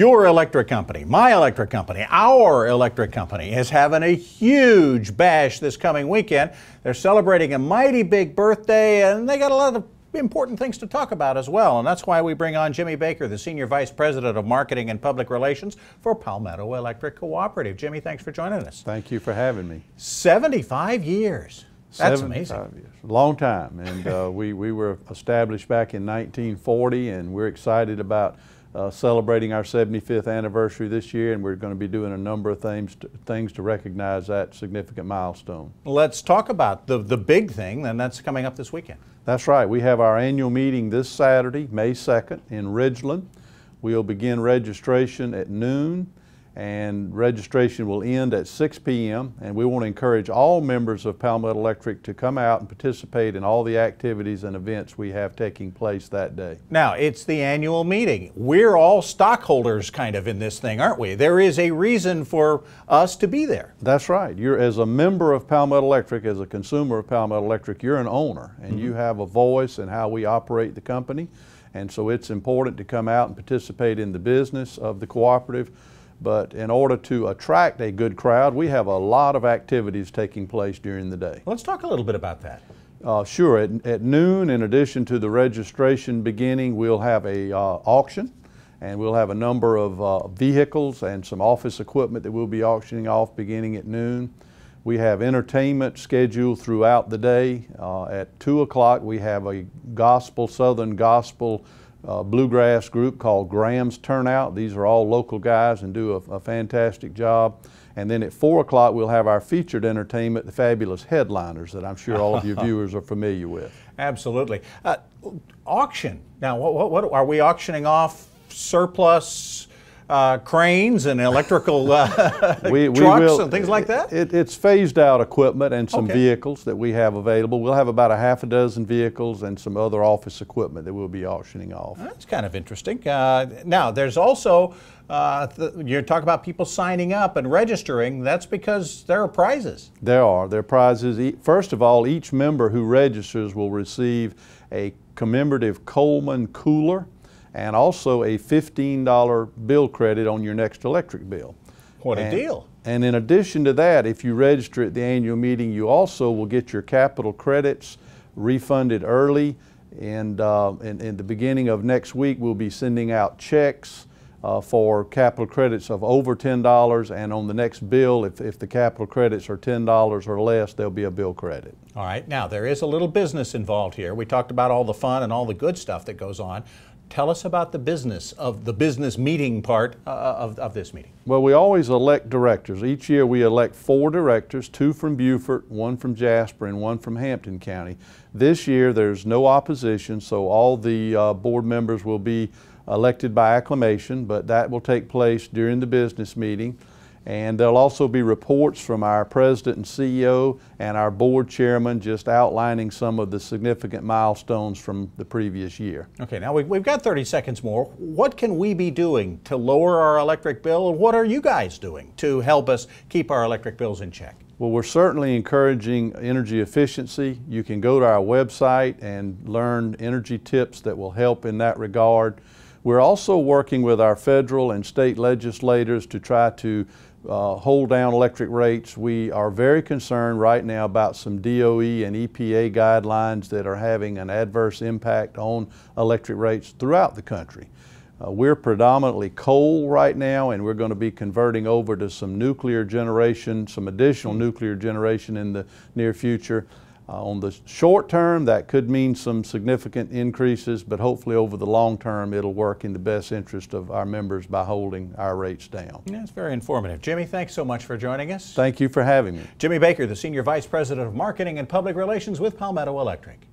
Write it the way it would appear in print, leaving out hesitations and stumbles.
Your electric company, my electric company, our electric company is having a huge bash this coming weekend. They're celebrating a mighty big birthday, and they got a lot of important things to talk about as well. And that's why we bring on Jimmy Baker, the Senior Vice President of Marketing and Public Relations for Palmetto Electric Cooperative. Jimmy, thanks for joining us. Thank you for having me. 75 years. That's 75 amazing. years. A long time. And we were established back in 1940, and we're excited about celebrating our 75th anniversary this year, and we're going to be doing a number of things to recognize that significant milestone. Let's talk about the big thing, and that's coming up this weekend. That's right. We have our annual meeting this Saturday, May 2nd, in Ridgeland. We'll begin registration at noon, and registration will end at 6 p.m. and we want to encourage all members of Palmetto Electric to come out and participate in all the activities and events we have taking place that day. Now, it's the annual meeting. We're all stockholders kind of in this thing, aren't we? There is a reason for us to be there. That's right. You're, as a member of Palmetto Electric, as a consumer of Palmetto Electric, you're an owner, and you have a voice in how we operate the company. And so it's important to come out and participate in the business of the cooperative. But in order to attract a good crowd, we have a lot of activities taking place during the day. Let's talk a little bit about that. Sure. At noon, in addition to the registration beginning, we'll have a auction, and we'll have a number of vehicles and some office equipment that we'll be auctioning off beginning at noon. We have entertainment scheduled throughout the day. At 2 o'clock, we have a Southern gospel bluegrass group called Graham's Turnout. These are all local guys and do a fantastic job. And then at 4 o'clock we'll have our featured entertainment, the fabulous Headliners, that I'm sure all of your viewers are familiar with. Absolutely. Auction. Now, what are we auctioning off? Surplus cranes and electrical trucks and things like that? It's phased out equipment and some vehicles that we have available. We'll have about a half a dozen vehicles and some other office equipment that we'll be auctioning off. That's kind of interesting. Now, there's also, you talk about people signing up and registering. That's because there are prizes. There are prizes. First of all, each member who registers will receive a commemorative Coleman cooler and also a $15 bill credit on your next electric bill. What a deal. And in addition to that, if you register at the annual meeting, you also will get your capital credits refunded early. And in the beginning of next week, we'll be sending out checks for capital credits of over $10, and on the next bill, if the capital credits are $10 or less, there'll be a bill credit. All right, now there is a little business involved here. We talked about all the fun and all the good stuff that goes on. Tell us about the business meeting part of this meeting. Well, we always elect directors. Each year we elect 4 directors, 2 from Beaufort, 1 from Jasper, and 1 from Hampton County. This year there's no opposition, so all the board members will be elected by acclamation, but that will take place during the business meeting. And there'll also be reports from our president and CEO and our board chairman just outlining some of the significant milestones from the previous year. Okay, now we've got 30 seconds more. What can we be doing to lower our electric bill, and what are you guys doing to help us keep our electric bills in check? Well, we're certainly encouraging energy efficiency. You can go to our website and learn energy tips that will help in that regard. We're also working with our federal and state legislators to try to hold down electric rates. We are very concerned right now about some DOE and EPA guidelines that are having an adverse impact on electric rates throughout the country. We're predominantly coal right now, and we're going to be converting over to some nuclear generation, some additional nuclear generation in the near future. On the short term, that could mean some significant increases, but hopefully over the long term, it'll work in the best interest of our members by holding our rates down. Yeah, it's very informative. Jimmy, thanks so much for joining us. Thank you for having me. Jimmy Baker, the Senior Vice President of Marketing and Public Relations with Palmetto Electric.